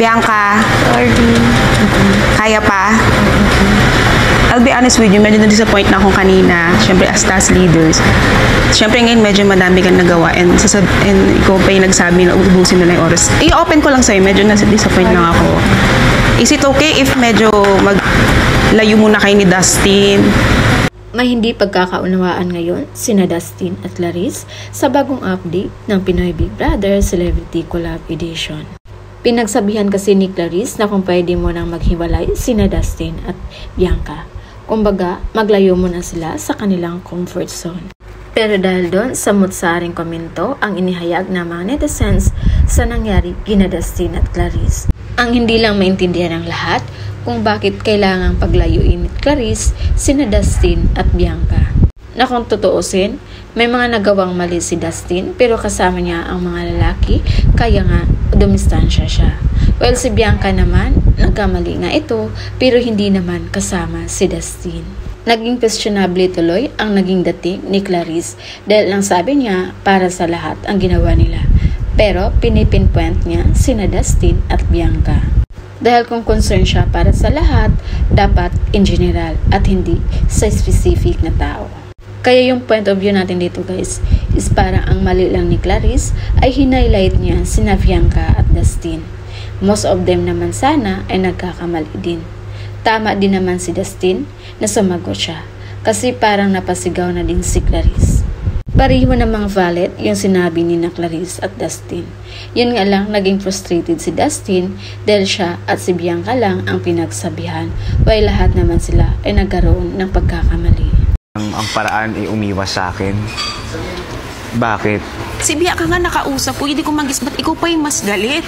Bianca, Sorry. kaya pa? I'll be honest with you, medyo na-disappoint na akong kanina. Siyempre, as task leaders. Siyempre ngayon, medyo madami kang nagawa and ikaw pa yung nagsabi na ubusin na lang yung oras. I-open ko lang sa'yo, medyo na-disappoint lang ako. Is it okay if medyo maglayo muna kayo ni Dustin? May hindi pagkakaunawaan ngayon sina Dustin at Clarice sa bagong update ng Pinoy Big Brother Celebrity Collab Edition. Pinagsabihan kasi ni Clarice na kung pwede mo nang maghiwalay sina Dustin at Bianca. Kumbaga, maglayo muna sila sa kanilang comfort zone. Pero dahil doon sa mutsaring komento ang inihayag ng mga netizens sa nangyari kina Dustin at Clarice. Ang hindi lang maintindihan ng lahat kung bakit kailangang paglayuin ni Clarice sina Dustin at Bianca. Na kung tutuusin, may mga nagawang mali si Dustin pero kasama niya ang mga lalaki kaya nga dumistansya siya. Well, si Bianca naman, nagkamali nga ito pero hindi naman kasama si Dustin. Naging questionable tuloy ang naging dating ni Clarice dahil ang sabi niya para sa lahat ang ginawa nila. Pero pinipinpoint niya sina Dustin at Bianca. Dahil kung concern siya para sa lahat, dapat in general at hindi sa specific na tao. Kaya yung point of view natin dito guys is parang ang mali lang ni Clarice ay hinighlight niya sina Bianca at Dustin. Most of them naman sana ay nagkakamali din. Tama din naman si Dustin na sumagot siya kasi parang napasigaw na din si Clarice. Pareho namang valid yung sinabi ni na Clarice at Dustin. Yun nga lang naging frustrated si Dustin dahil siya at si Bianca lang ang pinagsabihan while lahat naman sila ay nagkaroon ng pagkakamali. Ang paraan ay umiwas sa akin. Bakit? Si Bianca nga nakausap ko, hindi ko magis, ba't ikaw pa yung mas galit?